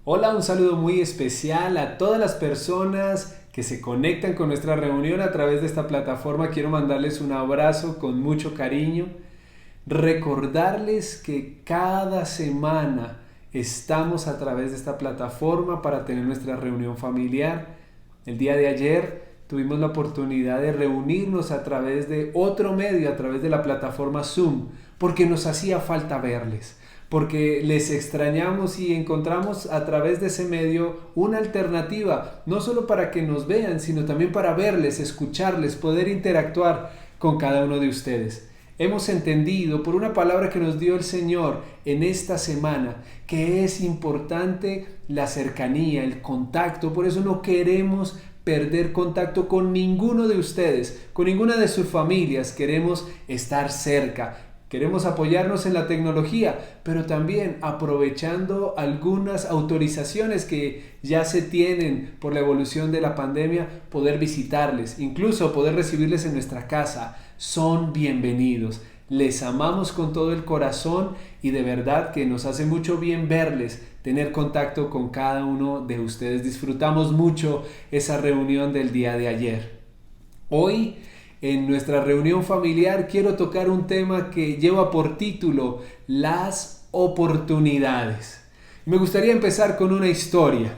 Hola, un saludo muy especial a todas las personas que se conectan con nuestra reunión a través de esta plataforma. Quiero mandarles un abrazo con mucho cariño. Recordarles que cada semana estamos a través de esta plataforma para tener nuestra reunión familiar. El día de ayer tuvimos la oportunidad de reunirnos a través de otro medio, a través de la plataforma Zoom, porque nos hacía falta verles, porque les extrañamos y encontramos a través de ese medio una alternativa, no solo para que nos vean, sino también para verles, escucharles, poder interactuar con cada uno de ustedes. Hemos entendido por una palabra que nos dio el Señor en esta semana que es importante la cercanía, el contacto. Por eso no queremos perder contacto con ninguno de ustedes, con ninguna de sus familias. Queremos estar cerca. Queremos apoyarnos en la tecnología, pero también aprovechando algunas autorizaciones que ya se tienen por la evolución de la pandemia, poder visitarles, incluso poder recibirles en nuestra casa. Son bienvenidos. Les amamos con todo el corazón y de verdad que nos hace mucho bien verles, tener contacto con cada uno de ustedes. Disfrutamos mucho esa reunión del día de ayer. Hoy, en nuestra reunión familiar, quiero tocar un tema que lleva por título las oportunidades. Me gustaría empezar con una historia.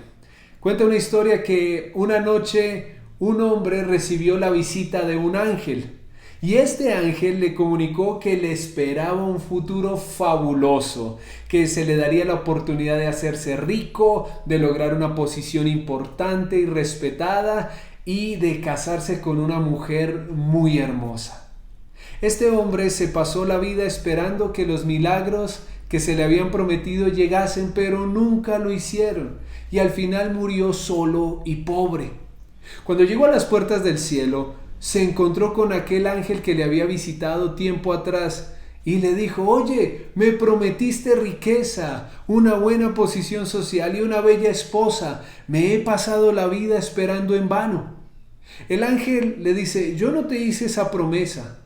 Cuenta una historia que una noche un hombre recibió la visita de un ángel. Y este ángel le comunicó que le esperaba un futuro fabuloso, que se le daría la oportunidad de hacerse rico, de lograr una posición importante y respetada y de casarse con una mujer muy hermosa. Este hombre se pasó la vida esperando que los milagros que se le habían prometido llegasen, pero nunca lo hicieron, y al final murió solo y pobre. Cuando llegó a las puertas del cielo, se encontró con aquel ángel que le había visitado tiempo atrás y le dijo: oye, me prometiste riqueza, una buena posición social y una bella esposa. Me he pasado la vida esperando en vano. El ángel le dice: yo no te hice esa promesa.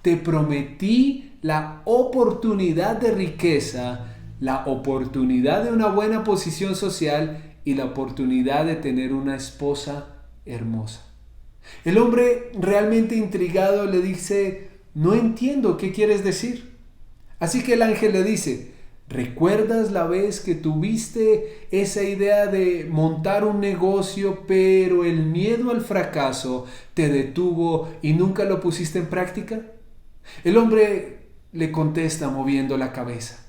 Te prometí la oportunidad de riqueza, la oportunidad de una buena posición social y la oportunidad de tener una esposa hermosa. El hombre, realmente intrigado, le dice: no entiendo qué quieres decir. Así que el ángel le dice: ¿recuerdas la vez que tuviste esa idea de montar un negocio, pero el miedo al fracaso te detuvo y nunca lo pusiste en práctica? El hombre le contesta moviendo la cabeza.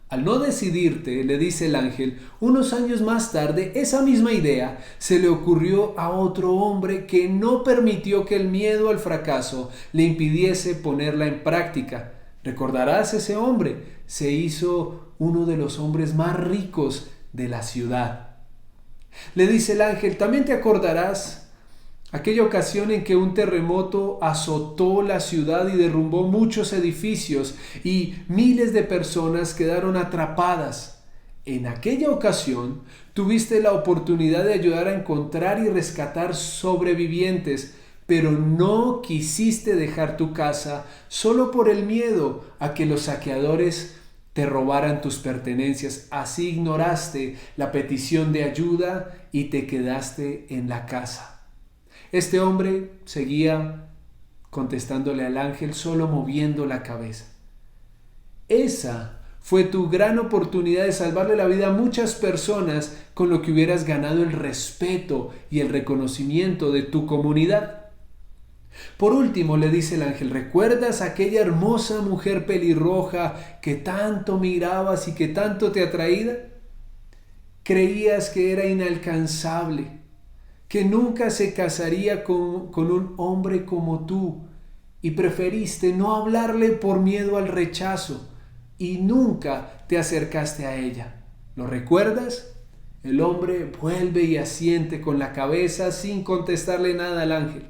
Al no decidirte, le dice el ángel, unos años más tarde, esa misma idea se le ocurrió a otro hombre que no permitió que el miedo al fracaso le impidiese ponerla en práctica. Recordarás, ese hombre se hizo uno de los hombres más ricos de la ciudad. Le dice el ángel, también te acordarás aquella ocasión en que un terremoto azotó la ciudad y derrumbó muchos edificios y miles de personas quedaron atrapadas. En aquella ocasión tuviste la oportunidad de ayudar a encontrar y rescatar sobrevivientes, pero no quisiste dejar tu casa solo por el miedo a que los saqueadores te robaran tus pertenencias. Así ignoraste la petición de ayuda y te quedaste en la casa. Este hombre seguía contestándole al ángel, solo moviendo la cabeza. Esa fue tu gran oportunidad de salvarle la vida a muchas personas, con lo que hubieras ganado el respeto y el reconocimiento de tu comunidad. Por último, le dice el ángel, ¿recuerdas aquella hermosa mujer pelirroja que tanto mirabas y que tanto te atraía? Creías que era inalcanzable, que nunca se casaría con un hombre como tú, y preferiste no hablarle por miedo al rechazo y nunca te acercaste a ella. ¿Lo recuerdas? El hombre vuelve y asiente con la cabeza sin contestarle nada al ángel.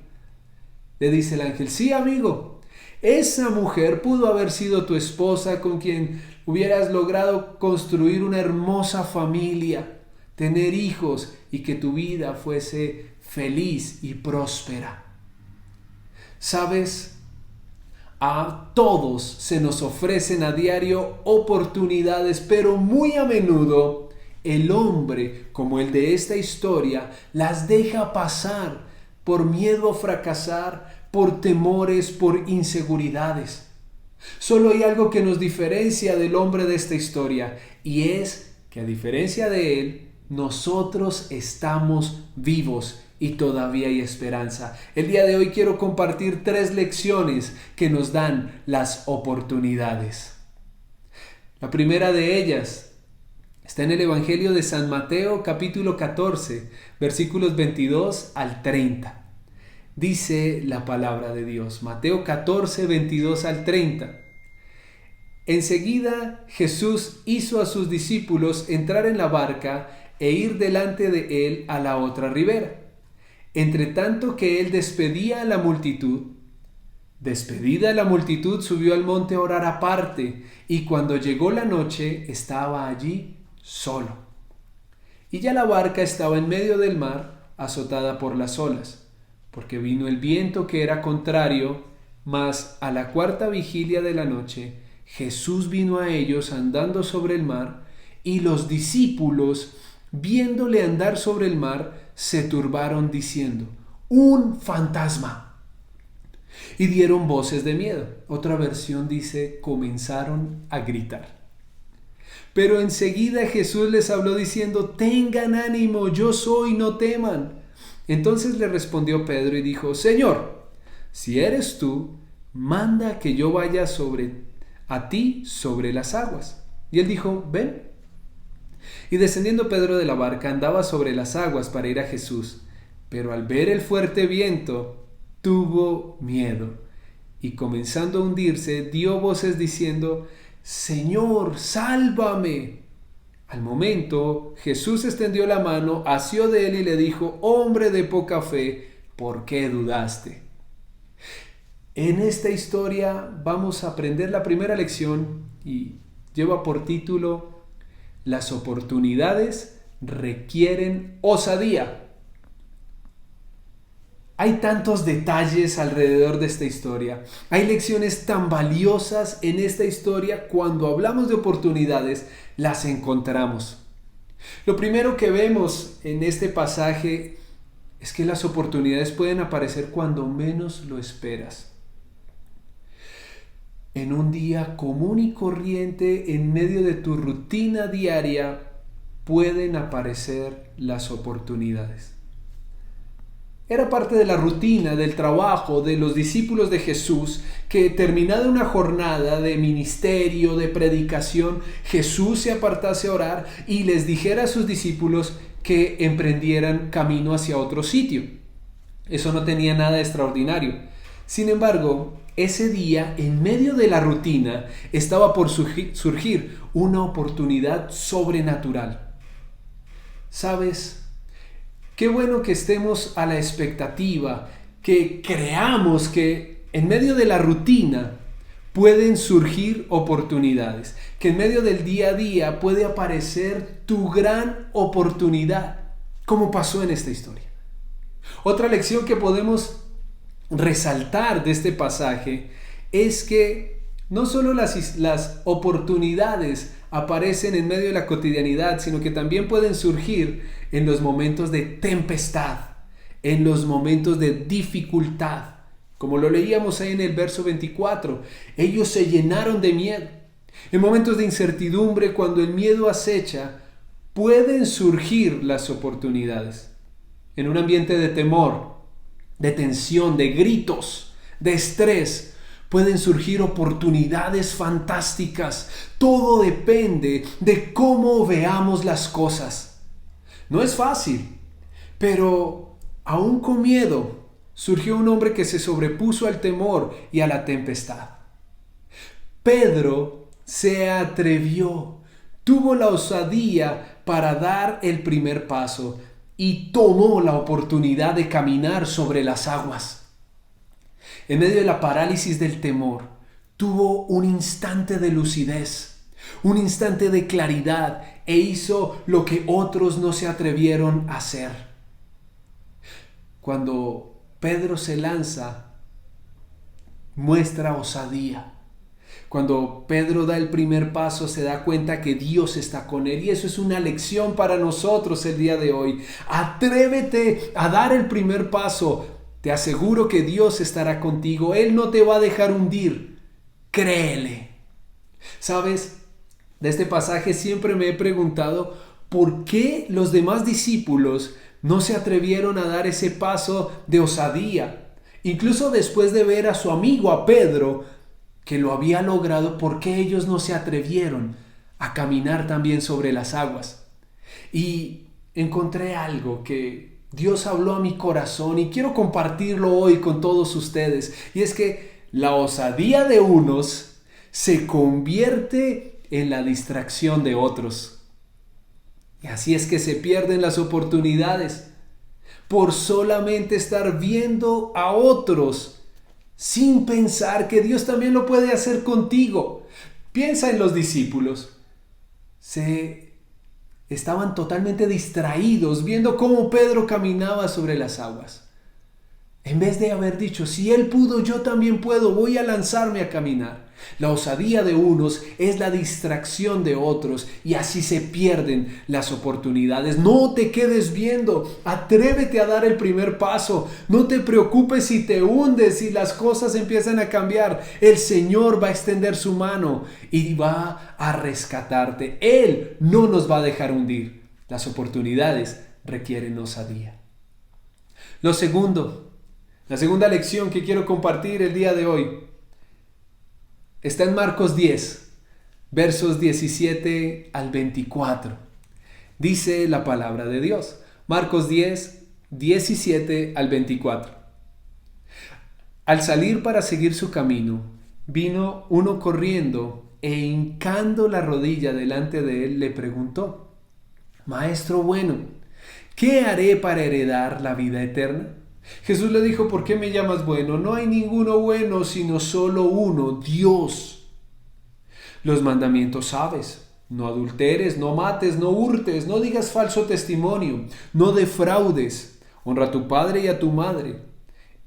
Le dice el ángel, sí, amigo, esa mujer pudo haber sido tu esposa, con quien hubieras logrado construir una hermosa familia, tener hijos y que tu vida fuese feliz y próspera. ¿Sabes? A todos se nos ofrecen a diario oportunidades, pero muy a menudo el hombre, como el de esta historia, las deja pasar por miedo a fracasar, por temores, por inseguridades. Solo hay algo que nos diferencia del hombre de esta historia, y es que a diferencia de él, nosotros estamos vivos y todavía hay esperanza. El día de hoy quiero compartir 3 lecciones que nos dan las oportunidades. La primera de ellas está en el Evangelio de San Mateo, capítulo 14, versículos 22 al 30. Dice la palabra de Dios, Mateo 14, 22 al 30. Enseguida Jesús hizo a sus discípulos entrar en la barca e ir delante de él a la otra ribera. Entre tanto que él despedida la multitud, subió al monte a orar aparte, y cuando llegó la noche estaba allí solo. Y ya la barca estaba en medio del mar, azotada por las olas, porque vino el viento que era contrario, mas a la 4ª vigilia de la noche, Jesús vino a ellos andando sobre el mar, y los discípulos, viéndole andar sobre el mar, se turbaron diciendo: ¡un fantasma! Y dieron voces de miedo. Otra versión dice: comenzaron a gritar. Pero enseguida Jesús les habló diciendo: tengan ánimo, yo soy, no teman. Entonces le respondió Pedro y dijo: Señor, si eres tú, manda que yo vaya a ti sobre las aguas. Y él dijo: ven. Y descendiendo Pedro de la barca, andaba sobre las aguas para ir a Jesús, pero al ver el fuerte viento, tuvo miedo, y comenzando a hundirse, dio voces diciendo: Señor, sálvame. Al momento, Jesús extendió la mano, asió de él y le dijo: hombre de poca fe, ¿por qué dudaste? En esta historia vamos a aprender la primera lección y lleva por título: las oportunidades requieren osadía. Hay tantos detalles alrededor de esta historia. Hay lecciones tan valiosas en esta historia. Cuando hablamos de oportunidades, las encontramos. Lo primero que vemos en este pasaje es que las oportunidades pueden aparecer cuando menos lo esperas. En un día común y corriente, en medio de tu rutina diaria, pueden aparecer las oportunidades. Era parte de la rutina, del trabajo de los discípulos de Jesús, que terminada una jornada de ministerio, de predicación, Jesús se apartase a orar y les dijera a sus discípulos que emprendieran camino hacia otro sitio. Eso no tenía nada de extraordinario. Sin embargo, ese día, en medio de la rutina, estaba por surgir una oportunidad sobrenatural. ¿Sabes? Qué bueno que estemos a la expectativa, que creamos que en medio de la rutina pueden surgir oportunidades, que en medio del día a día puede aparecer tu gran oportunidad, como pasó en esta historia. Otra lección que podemos resaltar de este pasaje es que no solo las oportunidades aparecen en medio de la cotidianidad, sino que también pueden surgir en los momentos de tempestad, en los momentos de dificultad. Como lo leíamos ahí en el verso 24, ellos se llenaron de miedo. En momentos de incertidumbre, cuando el miedo acecha, pueden surgir las oportunidades. En un ambiente de temor, de tensión, de gritos, de estrés, pueden surgir oportunidades fantásticas. Todo depende de cómo veamos las cosas. No es fácil, pero aún con miedo, surgió un hombre que se sobrepuso al temor y a la tempestad. Pedro se atrevió, tuvo la osadía para dar el primer paso y tomó la oportunidad de caminar sobre las aguas. En medio de la parálisis del temor, tuvo un instante de lucidez, un instante de claridad e hizo lo que otros no se atrevieron a hacer. Cuando Pedro se lanza, muestra osadía. Cuando Pedro da el primer paso, se da cuenta que Dios está con él. Y eso es una lección para nosotros el día de hoy. Atrévete a dar el primer paso. Te aseguro que Dios estará contigo. Él no te va a dejar hundir. Créele. ¿Sabes? De este pasaje siempre me he preguntado por qué los demás discípulos no se atrevieron a dar ese paso de osadía. Incluso después de ver a su amigo, a Pedro, que lo había logrado, ¿por qué ellos no se atrevieron a caminar también sobre las aguas? Y encontré algo que Dios habló a mi corazón y quiero compartirlo hoy con todos ustedes. Y es que la osadía de unos se convierte en la distracción de otros. Y así es que se pierden las oportunidades por solamente estar viendo a otros sin pensar que Dios también lo puede hacer contigo. Piensa en los discípulos. Estaban totalmente distraídos viendo cómo Pedro caminaba sobre las aguas. En vez de haber dicho, si él pudo, yo también puedo, voy a lanzarme a caminar. La osadía de unos es la distracción de otros y así se pierden las oportunidades. No te quedes viendo, atrévete a dar el primer paso. No te preocupes si te hundes, si las cosas empiezan a cambiar. El Señor va a extender su mano y va a rescatarte. Él no nos va a dejar hundir. Las oportunidades requieren osadía. La segunda lección que quiero compartir el día de hoy está en Marcos 10, versos 17 al 24. Dice la palabra de Dios. Marcos 10, 17 al 24. Al salir para seguir su camino, vino uno corriendo e hincando la rodilla delante de él, le preguntó: Maestro bueno, ¿qué haré para heredar la vida eterna? Jesús le dijo: ¿por qué me llamas bueno? No hay ninguno bueno, sino solo uno, Dios. Los mandamientos sabes: no adulteres, no mates, no hurtes, no digas falso testimonio, no defraudes, honra a tu padre y a tu madre.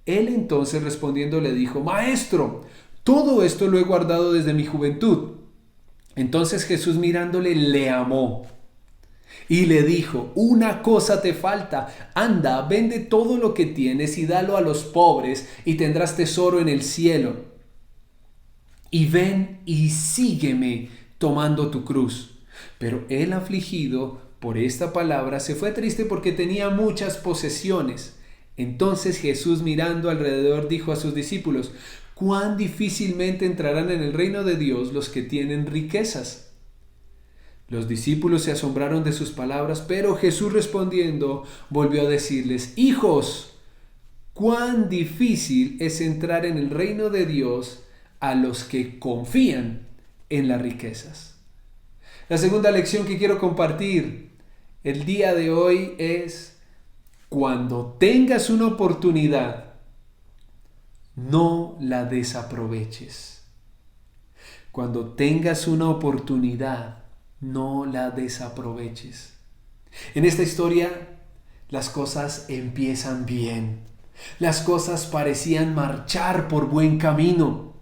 Él entonces respondiendo le dijo: Maestro, todo esto lo he guardado desde mi juventud. Entonces Jesús mirándole le amó y le dijo: una cosa te falta, anda, vende todo lo que tienes y dalo a los pobres y tendrás tesoro en el cielo. Y ven y sígueme tomando tu cruz. Pero él, afligido por esta palabra, se fue triste porque tenía muchas posesiones. Entonces Jesús, mirando alrededor, dijo a sus discípulos: cuán difícilmente entrarán en el reino de Dios los que tienen riquezas. Los discípulos se asombraron de sus palabras, pero Jesús respondiendo volvió a decirles: hijos, cuán difícil es entrar en el reino de Dios a los que confían en las riquezas. La segunda lección que quiero compartir el día de hoy es: cuando tengas una oportunidad, no la desaproveches. Cuando tengas una oportunidad, no la desaproveches. En esta historia, las cosas empiezan bien. Las cosas parecían marchar por buen camino.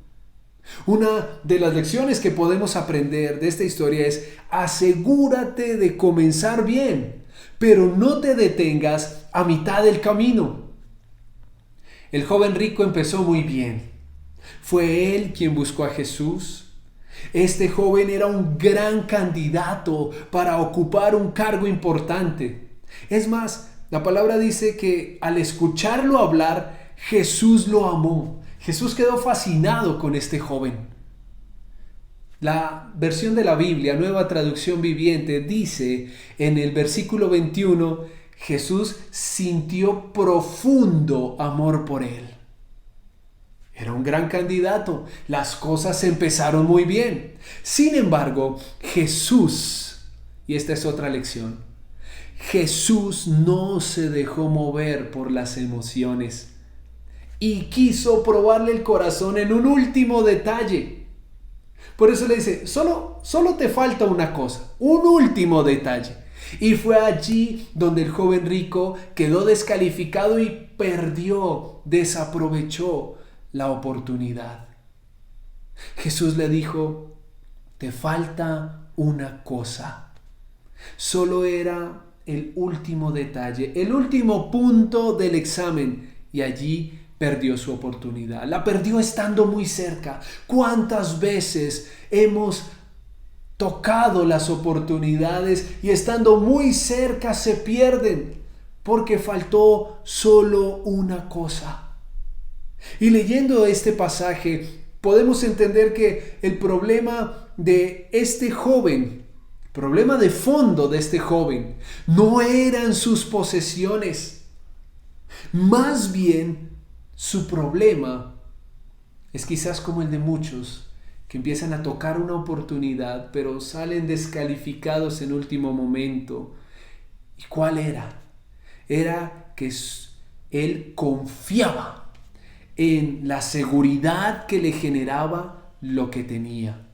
Una de las lecciones que podemos aprender de esta historia es: asegúrate de comenzar bien, pero no te detengas a mitad del camino. El joven rico empezó muy bien. Fue él quien buscó a Jesús. Este joven era un gran candidato para ocupar un cargo importante. Es más, la palabra dice que al escucharlo hablar, Jesús lo amó. Jesús quedó fascinado con este joven. La versión de la Biblia, Nueva Traducción Viviente, dice en el versículo 21, Jesús sintió profundo amor por él. Era un gran candidato. Las cosas empezaron muy bien. Sin embargo, Jesús, y esta es otra lección, Jesús no se dejó mover por las emociones y quiso probarle el corazón en un último detalle. Por eso le dice: solo te falta una cosa, un último detalle. Y fue allí donde el joven rico quedó descalificado y perdió, desaprovechó la oportunidad. Jesús le dijo, te falta una cosa. Solo era el último detalle, el último punto del examen, y allí perdió su oportunidad. La perdió estando muy cerca. ¿Cuántas veces hemos tocado las oportunidades y estando muy cerca se pierden porque faltó solo una cosa? Y leyendo este pasaje podemos entender que el problema de este joven, el problema de fondo de este joven, no eran sus posesiones. Más bien, su problema es quizás como el de muchos que empiezan a tocar una oportunidad, pero salen descalificados en último momento. ¿Y cuál era? Era que él confiaba en la seguridad que le generaba lo que tenía.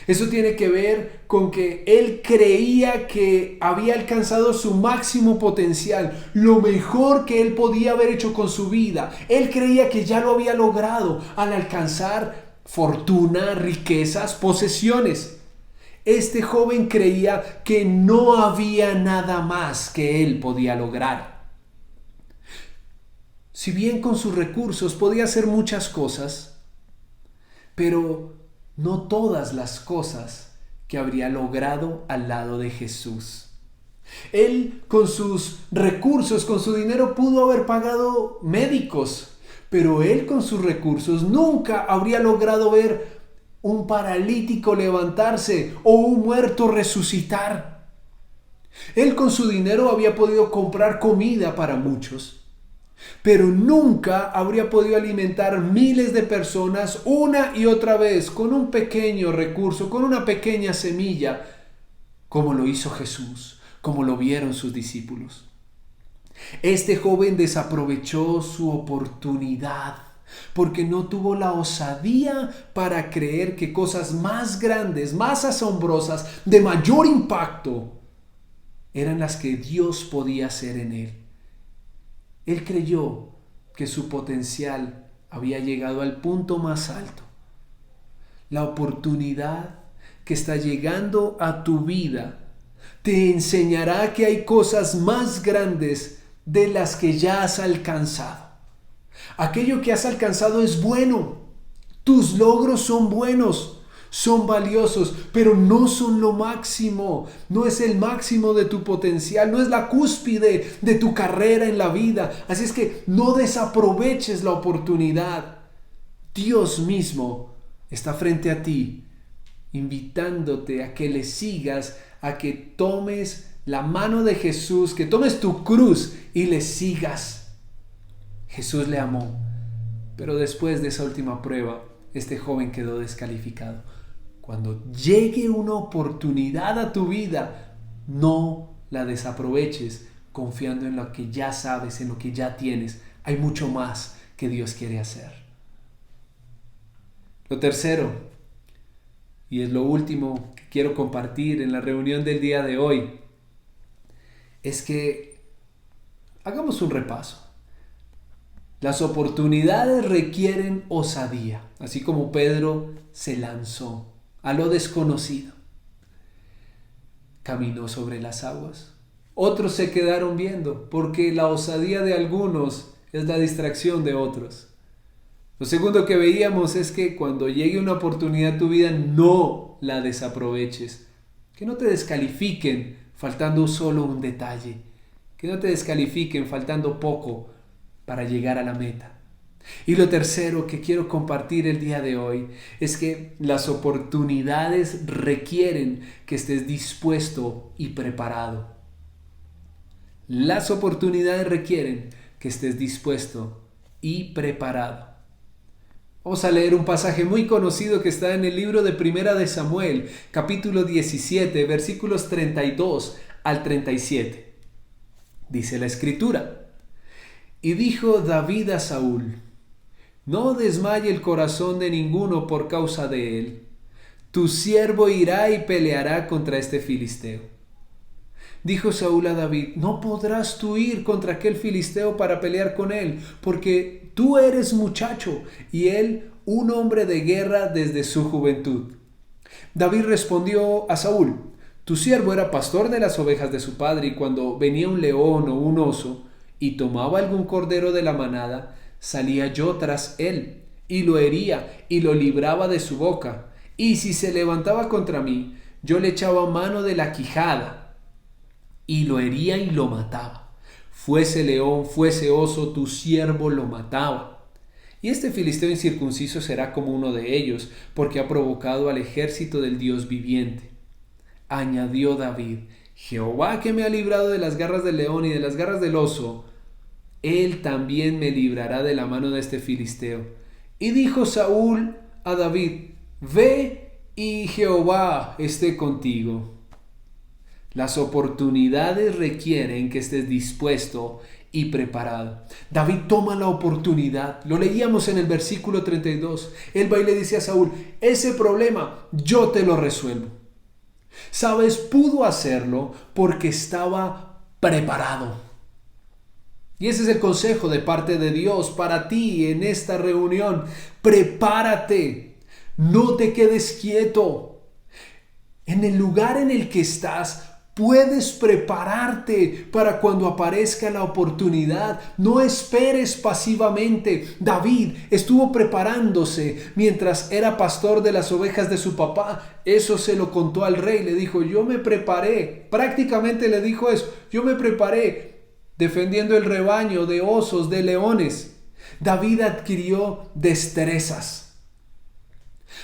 Eso tiene que ver con que él creía que había alcanzado su máximo potencial, lo mejor que él podía haber hecho con su vida. Él creía que ya lo había logrado al alcanzar fortuna, riquezas, posesiones. Este joven creía que no había nada más que él podía lograr. Si bien con sus recursos podía hacer muchas cosas, pero no todas las cosas que habría logrado al lado de Jesús. Él con sus recursos, con su dinero pudo haber pagado médicos, pero él con sus recursos nunca habría logrado ver un paralítico levantarse o un muerto resucitar. Él con su dinero había podido comprar comida para muchos, pero nunca habría podido alimentar miles de personas una y otra vez con un pequeño recurso, con una pequeña semilla, como lo hizo Jesús, como lo vieron sus discípulos. Este joven desaprovechó su oportunidad porque no tuvo la osadía para creer que cosas más grandes, más asombrosas, de mayor impacto, eran las que Dios podía hacer en él. Él creyó que su potencial había llegado al punto más alto. La oportunidad que está llegando a tu vida te enseñará que hay cosas más grandes de las que ya has alcanzado. Aquello que has alcanzado es bueno. Tus logros son buenos, son valiosos, pero no son lo máximo. No es el máximo de tu potencial, no es la cúspide de tu carrera en la vida. Así es que no desaproveches la oportunidad. Dios mismo está frente a ti, invitándote a que le sigas, a que tomes la mano de Jesús, que tomes tu cruz y le sigas. Jesús le amó, pero después de esa última prueba, este joven quedó descalificado. Cuando llegue una oportunidad a tu vida, no la desaproveches confiando en lo que ya sabes, en lo que ya tienes. Hay mucho más que Dios quiere hacer. Lo tercero, y es lo último que quiero compartir en la reunión del día de hoy, es que hagamos un repaso. Las oportunidades requieren osadía, así como Pedro se lanzó a lo desconocido. Caminó sobre las aguas. Otros se quedaron viendo, porque la osadía de algunos es la distracción de otros. Lo segundo que veíamos es que cuando llegue una oportunidad a tu vida, no la desaproveches. Que no te descalifiquen faltando solo un detalle. Que no te descalifiquen faltando poco para llegar a la meta. Y lo tercero que quiero compartir el día de hoy es que las oportunidades requieren que estés dispuesto y preparado. Las oportunidades requieren que estés dispuesto y preparado. Vamos a leer un pasaje muy conocido que está en el libro de Primera de Samuel, capítulo 17, versículos 32 al 37. Dice la Escritura: y dijo David a Saúl: no desmaye el corazón de ninguno por causa de él. Tu siervo irá y peleará contra este filisteo. Dijo Saúl a David: no podrás tú ir contra aquel filisteo para pelear con él, porque tú eres muchacho y él un hombre de guerra desde su juventud. David respondió a Saúl: tu siervo era pastor de las ovejas de su padre, y cuando venía un león o un oso y tomaba algún cordero de la manada, salía yo tras él, y lo hería y lo libraba de su boca. Y si se levantaba contra mí, yo le echaba mano de la quijada, y lo hería y lo mataba. Fuese león, fuese oso, tu siervo lo mataba. Y este filisteo incircunciso será como uno de ellos, porque ha provocado al ejército del Dios viviente. Añadió David: Jehová, que me ha librado de las garras del león y de las garras del oso, él también me librará de la mano de este filisteo. Y dijo Saúl a David: ve y Jehová esté contigo. Las oportunidades requieren que estés dispuesto y preparado. David toma la oportunidad. Lo leíamos en el versículo 32. Él va y le dice a Saúl: ese problema yo te lo resuelvo. ¿Sabes? Pudo hacerlo porque estaba preparado. Y ese es el consejo de parte de Dios para ti en esta reunión. Prepárate. No te quedes quieto. En el lugar en el que estás, puedes prepararte para cuando aparezca la oportunidad. No esperes pasivamente. David estuvo preparándose mientras era pastor de las ovejas de su papá. Eso se lo contó al rey. Le dijo: yo me preparé. Prácticamente le dijo eso: yo me preparé defendiendo el rebaño de osos, de leones. David adquirió destrezas.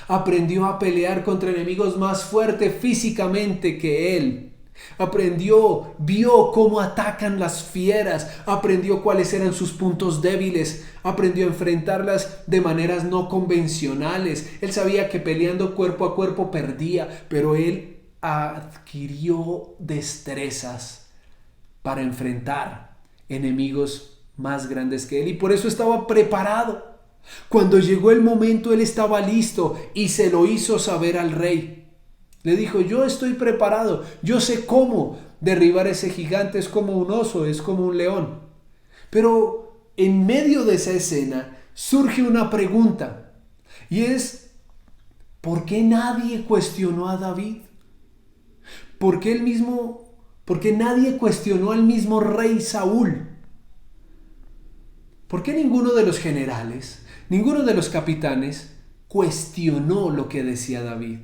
Aprendió a pelear contra enemigos más fuertes físicamente que él. Vio cómo atacan las fieras, aprendió cuáles eran sus puntos débiles, aprendió a enfrentarlas de maneras no convencionales. Él sabía que peleando cuerpo a cuerpo perdía, pero él adquirió destrezas para enfrentar enemigos más grandes que él, y por eso estaba preparado. Cuando llegó el momento, él estaba listo y se lo hizo saber al rey. Le dijo: yo estoy preparado, yo sé cómo derribar ese gigante, es como un oso, es como un león. Pero en medio de esa escena surge una pregunta, y es: ¿por qué nadie cuestionó a David? ¿Por qué nadie cuestionó al mismo rey Saúl? ¿Por qué ninguno de los generales, ninguno de los capitanes cuestionó lo que decía David?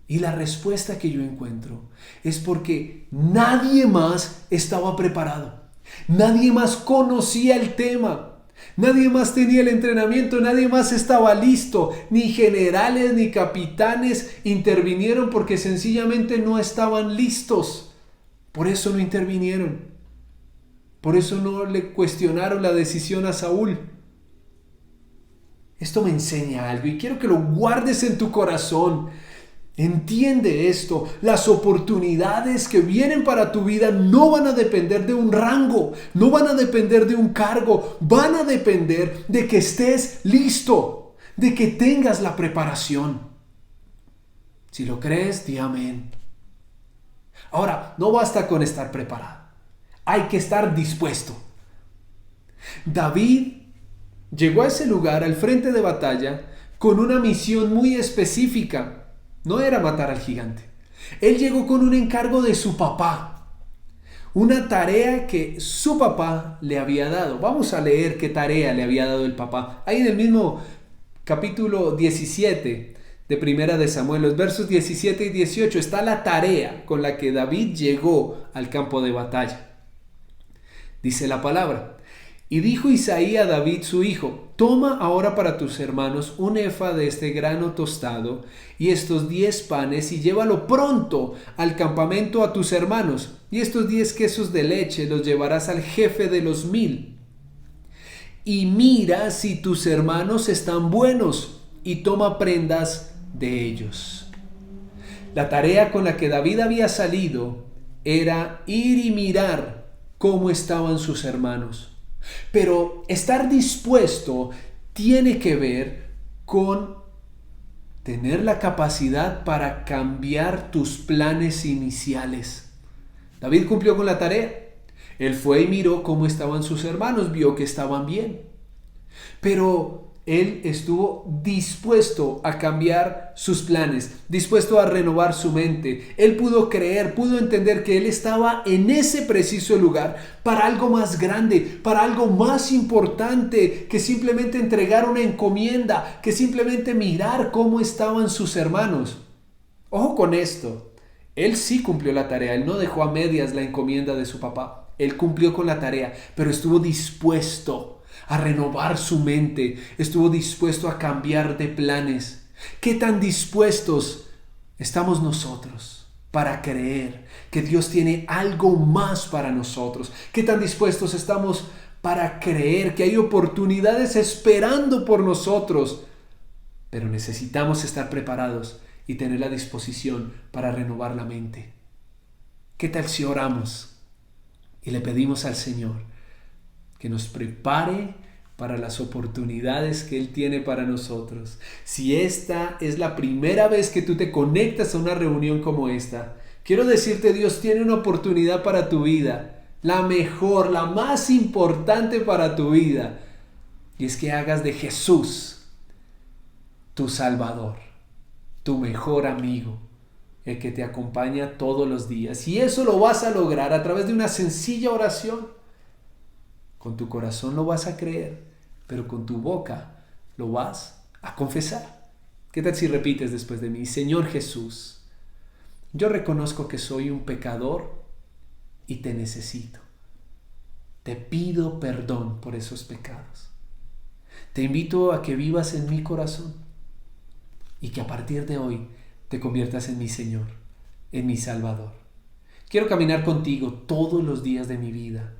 Y la respuesta que yo encuentro es porque nadie más estaba preparado. Nadie más conocía el tema. Nadie más tenía el entrenamiento. Nadie más estaba listo. Ni generales ni capitanes intervinieron porque sencillamente no estaban listos. Por eso no intervinieron. Por eso no le cuestionaron la decisión a Saúl. Esto me enseña algo y quiero que lo guardes en tu corazón. Entiende esto: las oportunidades que vienen para tu vida no van a depender de un rango, no van a depender de un cargo, van a depender de que estés listo, de que tengas la preparación. Si lo crees, di amén. Ahora, no basta con estar preparado, hay que estar dispuesto. David llegó a ese lugar, al frente de batalla, con una misión muy específica. No era matar al gigante. Él llegó con un encargo de su papá, una tarea que su papá le había dado. Vamos a leer qué tarea le había dado el papá. Ahí en el mismo capítulo 17 de Primera de Samuel, los versos 17 y 18, está la tarea con la que David llegó al campo de batalla. Dice la palabra: y dijo Isaí a David su hijo: toma ahora para tus hermanos un efa de este grano tostado y estos 10 panes, y llévalo pronto al campamento a tus hermanos, y estos 10 quesos de leche los llevarás al jefe de los 1000. Y mira si tus hermanos están buenos, y toma prendas de ellos. La tarea con la que David había salido era ir y mirar cómo estaban sus hermanos. Pero estar dispuesto tiene que ver con tener la capacidad para cambiar tus planes iniciales. David cumplió con la tarea. Él fue y miró cómo estaban sus hermanos, vio que estaban bien. Pero él estuvo dispuesto a cambiar sus planes, dispuesto a renovar su mente. Él pudo creer, pudo entender que él estaba en ese preciso lugar para algo más grande, para algo más importante que simplemente entregar una encomienda, que simplemente mirar cómo estaban sus hermanos. Ojo con esto, él sí cumplió la tarea, él no dejó a medias la encomienda de su papá, él cumplió con la tarea, pero estuvo dispuesto a renovar su mente, estuvo dispuesto a cambiar de planes. ¿Qué tan dispuestos estamos nosotros para creer que Dios tiene algo más para nosotros? ¿Qué tan dispuestos estamos para creer que hay oportunidades esperando por nosotros? Pero necesitamos estar preparados y tener la disposición para renovar la mente. ¿Qué tal si oramos y le pedimos al Señor que nos prepare para las oportunidades que Él tiene para nosotros? Si esta es la primera vez que tú te conectas a una reunión como esta, quiero decirte, Dios tiene una oportunidad para tu vida, la mejor, la más importante para tu vida, y es que hagas de Jesús tu Salvador, tu mejor amigo, el que te acompaña todos los días. Y eso lo vas a lograr a través de una sencilla oración. Con tu corazón lo vas a creer, pero con tu boca lo vas a confesar. ¿Qué tal si repites después de mí? Señor Jesús, yo reconozco que soy un pecador y te necesito. Te pido perdón por esos pecados. Te invito a que vivas en mi corazón y que a partir de hoy te conviertas en mi Señor, en mi Salvador. Quiero caminar contigo todos los días de mi vida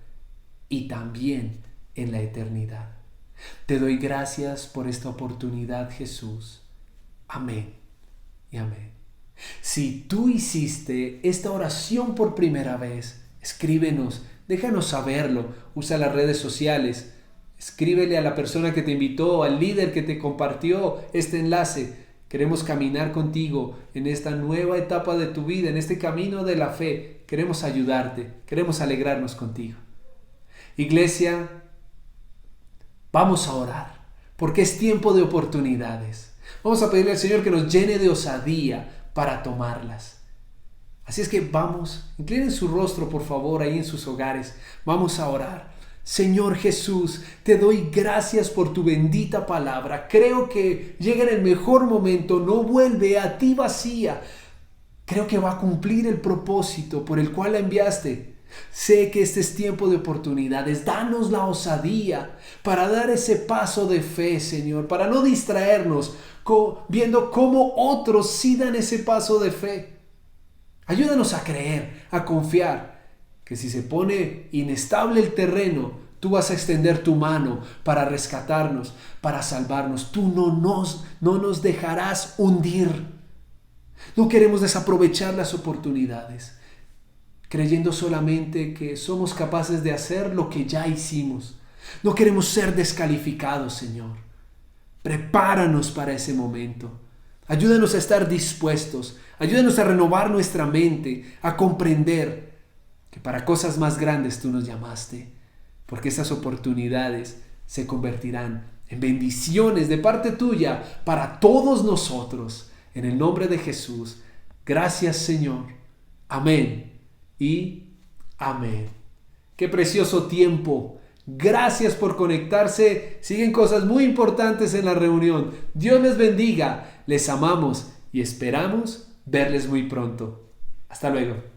y también en la eternidad. Te doy gracias por esta oportunidad, Jesús. Amén y amén. Si tú hiciste esta oración por primera vez, escríbenos, déjanos saberlo. Usa las redes sociales. Escríbele a la persona que te invitó, al líder que te compartió este enlace. Queremos caminar contigo en esta nueva etapa de tu vida, en este camino de la fe. Queremos ayudarte, queremos alegrarnos contigo. Iglesia, vamos a orar, porque es tiempo de oportunidades. Vamos a pedirle al Señor que nos llene de osadía para tomarlas. Así es que vamos, inclinen su rostro por favor ahí en sus hogares. Vamos a orar. Señor Jesús, te doy gracias por tu bendita palabra. Creo que llega en el mejor momento, no vuelve a ti vacía. Creo que va a cumplir el propósito por el cual la enviaste. Sé que este es tiempo de oportunidades. Danos la osadía para dar ese paso de fe, Señor, para no distraernos viendo cómo otros sí dan ese paso de fe. Ayúdanos a creer, a confiar, que si se pone inestable el terreno, tú vas a extender tu mano para rescatarnos, para salvarnos. Tú no nos dejarás hundir. No queremos desaprovechar las oportunidades, creyendo solamente que somos capaces de hacer lo que ya hicimos. No queremos ser descalificados, Señor. Prepáranos para ese momento. Ayúdanos a estar dispuestos. Ayúdanos a renovar nuestra mente, a comprender que para cosas más grandes tú nos llamaste, porque esas oportunidades se convertirán en bendiciones de parte tuya para todos nosotros. En el nombre de Jesús. Gracias, Señor. Amén y amén. Qué precioso tiempo. Gracias por conectarse. Siguen cosas muy importantes en la reunión. Dios les bendiga. Les amamos y esperamos verles muy pronto. Hasta luego.